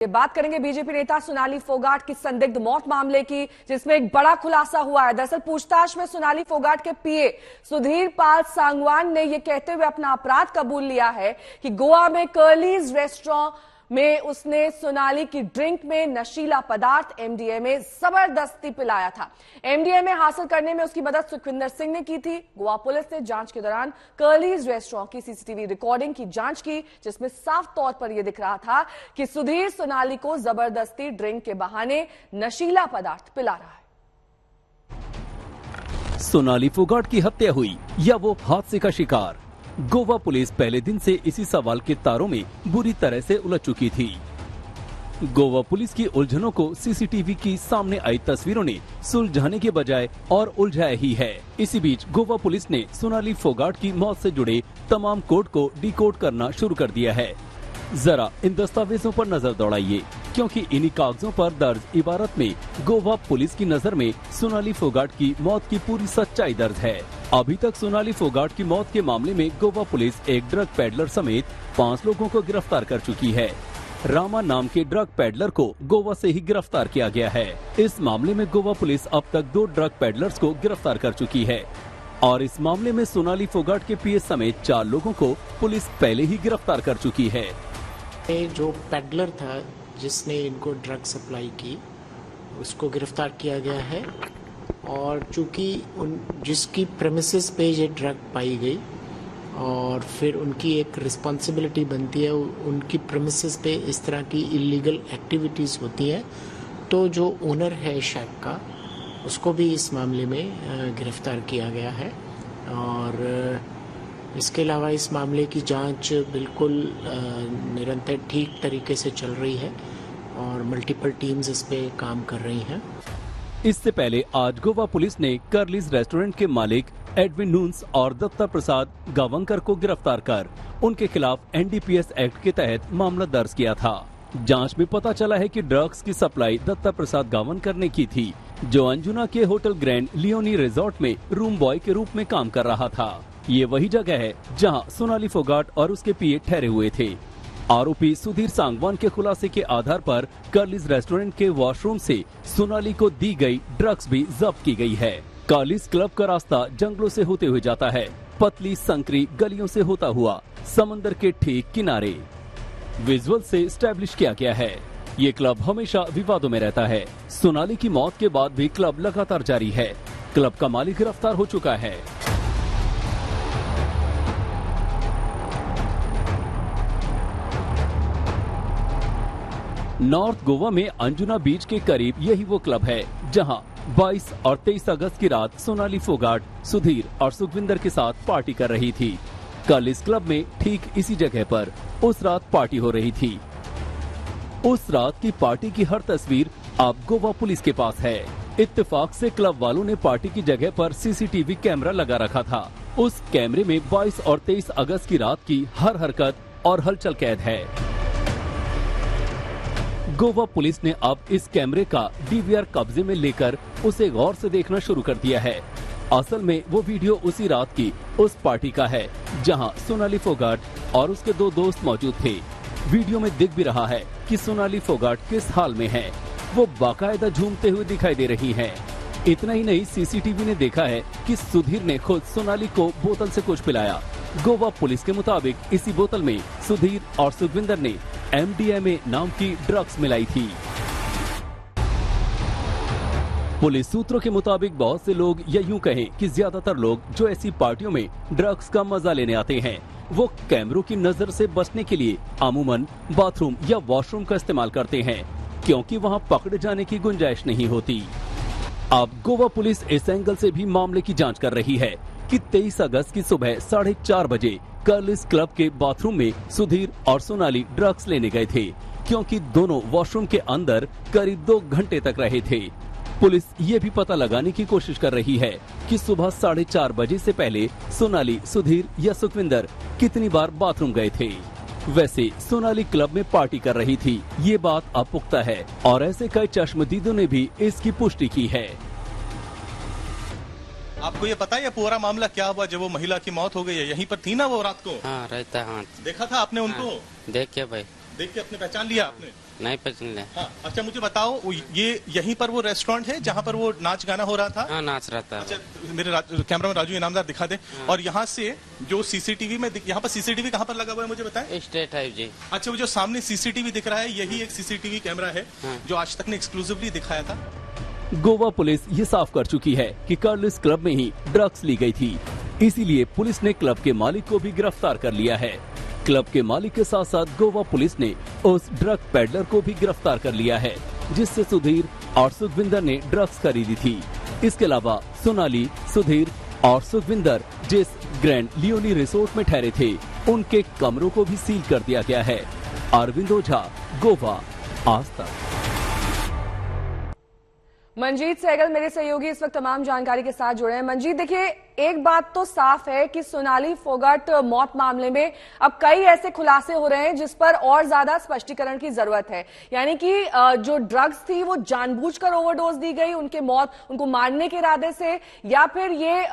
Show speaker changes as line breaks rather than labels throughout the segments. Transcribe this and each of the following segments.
ये बात करेंगे बीजेपी नेता सोनाली फोगाट की संदिग्ध मौत मामले की, जिसमें एक बड़ा खुलासा हुआ है। दरअसल पूछताछ में सोनाली फोगाट के पीए सुधीर पाल सांगवान ने यह कहते हुए अपना अपराध कबूल लिया है कि गोवा में कर्लीज रेस्टोरेंट में उसने सोनाली की ड्रिंक में नशीला पदार्थ एमडीएमए जबरदस्ती पिलाया था। एमडीएमए हासिल करने में उसकी मदद सुखविंदर सिंह ने की थी। गोवा पुलिस ने जांच के दौरान कर्लीज रेस्टोरेंट की सीसीटीवी रिकॉर्डिंग की जांच की, जिसमें साफ तौर पर यह दिख रहा था कि सुधीर सोनाली को जबरदस्ती ड्रिंक के बहाने नशीला पदार्थ पिला रहा है।
सोनाली फोगाट की हत्या हुई या वो हादसे का शिकार? गोवा पुलिस पहले दिन से इसी सवाल के तारों में बुरी तरह से उलझ चुकी थी। गोवा पुलिस की उलझनों को सीसीटीवी की सामने आई तस्वीरों ने सुलझाने के बजाय और उलझाया ही है। इसी बीच गोवा पुलिस ने सोनाली फोगाट की मौत से जुड़े तमाम कोड को डिकोड करना शुरू कर दिया है। जरा इन दस्तावेजों पर नजर दौड़ाइए, क्योंकि इन्हीं कागजों पर दर्ज इबारत में गोवा पुलिस की नजर में सोनाली फोगाट की मौत की पूरी सच्चाई दर्ज है। अभी तक सोनाली फोगाट की मौत के मामले में गोवा पुलिस एक ड्रग पेडलर समेत 5 लोगों को गिरफ्तार कर चुकी है। रामा नाम के ड्रग पेडलर को गोवा से ही गिरफ्तार किया गया है। इस मामले में गोवा पुलिस अब तक 2 ड्रग पेडलर्स को गिरफ्तार कर चुकी है और इस मामले में सोनाली फोगाट के पीए समेत 4 लोगों को पुलिस पहले ही गिरफ्तार कर चुकी है।
जो पेडलर था जिसने इनको ड्रग सप्लाई की, उसको गिरफ्तार किया गया है और चूंकि जिसकी प्रेमिसेस पे ये ड्रग पाई गई और फिर उनकी एक रिस्पॉन्सिबिलिटी बनती है, उनकी प्रेमिसेस पे इस तरह की इलीगल एक्टिविटीज़ होती हैं, तो जो ओनर है शैक का उसको भी इस मामले में गिरफ्तार किया गया है। और इसके अलावा इस मामले की जांच बिल्कुल निरंतर ठीक तरीके से चल रही है और मल्टीपल टीम्स इस पे काम कर रही हैं।
इससे पहले आज गोवा पुलिस ने कर्लीज रेस्टोरेंट के मालिक एडविन नून्स और दत्ता प्रसाद गावंकर को गिरफ्तार कर उनके खिलाफ एनडीपीएस एक्ट के तहत मामला दर्ज किया था। जांच में पता चला है कि ड्रग्स की सप्लाई दत्ता प्रसाद गावंकर ने की थी, जो अंजुना के होटल ग्रैंड लियोनी रिजॉर्ट में रूम बॉय के रूप में काम कर रहा था। ये वही जगह है जहां सोनाली फोगाट और उसके पीए ठहरे हुए थे। आरोपी सुधीर सांगवान के खुलासे के आधार पर कर्लीज रेस्टोरेंट के वॉशरूम से सोनाली को दी गई ड्रग्स भी जब्त की गई है। कर्लीज क्लब का रास्ता जंगलों से होते हुए जाता है, पतली संकरी गलियों से होता हुआ समंदर के ठीक किनारे। विजुअल से स्टैब्लिश किया गया है। ये क्लब हमेशा विवादों में रहता है। सोनाली की मौत के बाद भी क्लब लगातार जारी है। क्लब का मालिक गिरफ्तार हो चुका है। नॉर्थ गोवा में अंजुना बीच के करीब यही वो क्लब है जहां 22 और 23 अगस्त की रात सोनाली फोगाट, सुधीर और सुखविंदर के साथ पार्टी कर रही थी। कल इस क्लब में ठीक इसी जगह पर उस रात पार्टी हो रही थी। उस रात की पार्टी की हर तस्वीर अब गोवा पुलिस के पास है। इत्तेफाक से क्लब वालों ने पार्टी की जगह पर सीसीटीवी कैमरा लगा रखा था। उस कैमरे में 22 और 23 अगस्त की रात की हर हरकत और हलचल कैद है। गोवा पुलिस ने अब इस कैमरे का डीवीआर कब्जे में लेकर उसे गौर से देखना शुरू कर दिया है। असल में वो वीडियो उसी रात की उस पार्टी का है जहां सोनाली फोगाट और उसके 2 दोस्त मौजूद थे। वीडियो में दिख भी रहा है कि सोनाली फोगाट किस हाल में है। वो बाकायदा झूमते हुए दिखाई दे रही हैं। इतना ही नहीं, सीसीटीवी ने देखा है कि सुधीर ने खुद सोनाली को बोतल से कुछ पिलाया। गोवा पुलिस के मुताबिक इसी बोतल में सुधीर और सुखविंदर ने एमडीएमए नाम की ड्रग्स मिलाई थी। पुलिस सूत्रों के मुताबिक बहुत से लोग या यूं कहें कि ज्यादातर लोग जो ऐसी पार्टियों में ड्रग्स का मजा लेने आते हैं, वो कैमरों की नजर से बचने के लिए अमूमन बाथरूम या वॉशरूम का इस्तेमाल करते हैं, क्योंकि वहां पकड़े जाने की गुंजाइश नहीं होती। अब गोवा पुलिस इस एंगल से भी मामले की जांच कर रही है कि 23 अगस्त की सुबह 4:30 बजे कर्लीज क्लब के बाथरूम में सुधीर और सोनाली ड्रग्स लेने गए थे, क्योंकि दोनों वॉशरूम के अंदर करीब 2 घंटे तक रहे थे। पुलिस ये भी पता लगाने की कोशिश कर रही है कि सुबह 4:30 बजे से पहले सोनाली, सुधीर या सुखविंदर कितनी बार बाथरूम गए थे। वैसे सोनाली क्लब में पार्टी कर रही थी, ये बात अब पुख्ता है और ऐसे कई चश्मदीदों ने भी इसकी पुष्टि की है।
आपको ये पता है ये पूरा मामला क्या हुआ जब वो महिला की मौत हो गई है? यहीं पर थी ना वो रात को?
हाँ रहता है। हाँ
देखा था आपने उनको?
हाँ, देख के भाई
देख के अपने पहचान लिया आपने?
नहीं पहचान लिया।
हाँ, अच्छा मुझे बताओ, ये यहीं पर वो रेस्टोरेंट है जहाँ पर वो नाच गाना हो रहा था?
हाँ, नाच रहा था।
अच्छा, मेरे कैमरामैन राजू इनामदार दिखा दे। और यहाँ से जो सीसीटीवी में, यहाँ पर सीसीटीवी कहाँ पर लगा हुआ है मुझे बताएं?
स्टेट हाईवे जी।
अच्छा, वो जो सामने सीसीटीवी दिख रहा है यही एक सीसीटीवी कैमरा है जो आज तक ने एक्सक्लूसिवली दिखाया था।
गोवा पुलिस ये साफ कर चुकी है कि कर्लिस क्लब में ही ड्रग्स ली गई थी, इसीलिए पुलिस ने क्लब के मालिक को भी गिरफ्तार कर लिया है। क्लब के मालिक के साथ साथ गोवा पुलिस ने उस ड्रग पेडलर को भी गिरफ्तार कर लिया है, जिससे सुधीर और सुखविंदर ने ड्रग्स खरीदी थी। इसके अलावा सोनाली, सुधीर और सुखविंदर जिस ग्रैंड लियोनी रिसोर्ट में ठहरे थे, उनके कमरों को भी सील कर दिया गया है। अरविंद ओझा, गोवा, आज तक।
मंजीत सहगल मेरे सहयोगी इस वक्त तमाम जानकारी के साथ जुड़े हैं। मंजीत, देखिए, एक बात तो साफ है कि सोनाली फोगाट मौत मामले में अब कई ऐसे खुलासे हो रहे हैं जिस पर और ज्यादा स्पष्टीकरण की जरूरत है। यानी कि जो ड्रग्स थी वो जानबूझकर ओवरडोज दी गई, उनको मारने के इरादे से, या फिर ये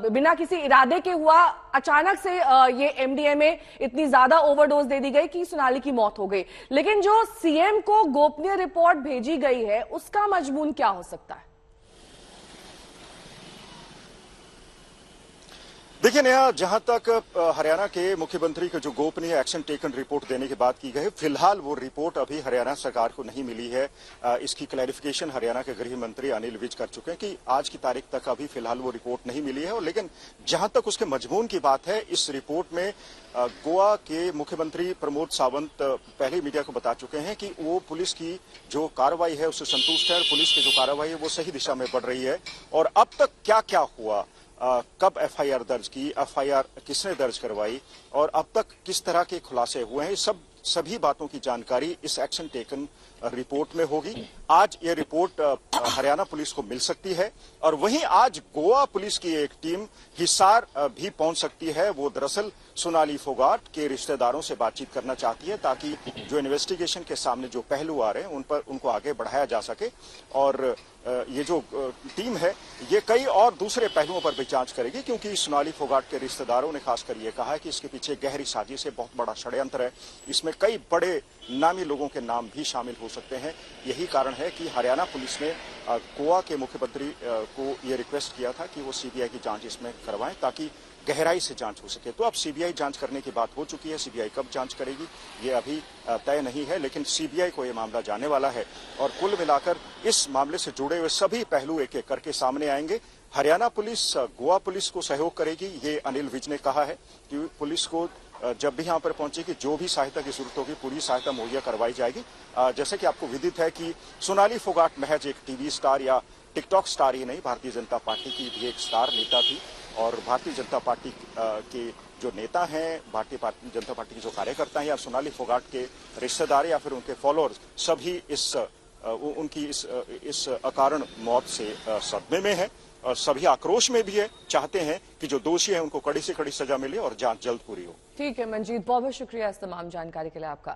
बिना किसी इरादे के हुआ, अचानक से ये एमडीएमए इतनी ज्यादा ओवरडोज दे दी गई कि सोनाली की मौत हो गई। लेकिन जो सीएम को गोपनीय रिपोर्ट भेजी गई है उसका मजमून क्या हो सकता है?
देखिए नेहा, जहां तक हरियाणा के मुख्यमंत्री के जो गोपनीय एक्शन टेकन रिपोर्ट देने की बात की गई, फिलहाल वो रिपोर्ट अभी हरियाणा सरकार को नहीं मिली है। इसकी क्लैरिफिकेशन हरियाणा के गृह मंत्री अनिल विज कर चुके हैं कि आज की तारीख तक अभी फिलहाल वो रिपोर्ट नहीं मिली है। और लेकिन जहां तक उसके मजमून की बात है, इस रिपोर्ट में गोवा के मुख्यमंत्री प्रमोद सावंत पहले मीडिया को बता चुके हैं कि वो पुलिस की जो कार्रवाई है उससे संतुष्ट है और पुलिस की जो कार्रवाई है वो सही दिशा में बढ़ रही है। और अब तक क्या क्या हुआ, कब एफआईआर दर्ज की, एफआईआर किसने दर्ज करवाई और अब तक किस तरह के खुलासे हुए हैं, सभी बातों की जानकारी इस एक्शन टेकन रिपोर्ट में होगी। आज ये रिपोर्ट हरियाणा पुलिस को मिल सकती है और वहीं आज गोवा पुलिस की एक टीम हिसार भी पहुंच सकती है। वो दरअसल सोनाली फोगाट के रिश्तेदारों से बातचीत करना चाहती है ताकि जो इन्वेस्टिगेशन के सामने जो पहलू आ रहे हैं उनको आगे बढ़ाया जा सके। और ये जो टीम है ये कई और दूसरे पहलुओं पर भी जांच करेगी, क्योंकि सोनाली फोगाट के रिश्तेदारों ने खासकर ये कहा है कि इसके पीछे गहरी साजिश है, बहुत बड़ा षड्यंत्र है, इसमें कई बड़े नामी लोगों के नाम भी शामिल हो सकते हैं। यही कारण है कि हरियाणा पुलिस ने गोवा के मुख्यमंत्री को ये रिक्वेस्ट किया था कि वो सीबीआई की जांच इसमें करवाएं ताकि गहराई से जांच हो सके। तो अब सीबीआई जांच करने की बात हो चुकी है। सीबीआई कब जांच करेगी ये अभी तय नहीं है, लेकिन सीबीआई को ये मामला जाने वाला है और कुल मिलाकर इस मामले से जुड़े हुए सभी पहलू एक एक करके सामने आएंगे। हरियाणा पुलिस गोवा पुलिस को सहयोग करेगी, ये अनिल विज ने कहा है कि पुलिस को जब भी यहाँ पर पहुंचेगी जो भी सहायता की जरूरत होगी पूरी सहायता मुहैया करवाई जाएगी। जैसे कि आपको विदित है कि सोनाली फोगाट महज एक टीवी स्टार या टिकटॉक स्टार ही नहीं, भारतीय जनता पार्टी की भी एक स्टार नेता थी और भारतीय जनता पार्टी के जो नेता हैं, भारतीय जनता पार्टी के जो कार्यकर्ता हैं या सोनाली फोगाट के रिश्तेदार या फिर उनके फॉलोअर्स, सभी उनकी इस अकारण मौत से सदमे में है और सभी आक्रोश में भी है, चाहते हैं कि जो दोषी हैं उनको कड़ी से कड़ी सजा मिले और जांच जल्द पूरी हो।
ठीक है मंजीत, बहुत बहुत शुक्रिया इस तमाम जानकारी के लिए आपका।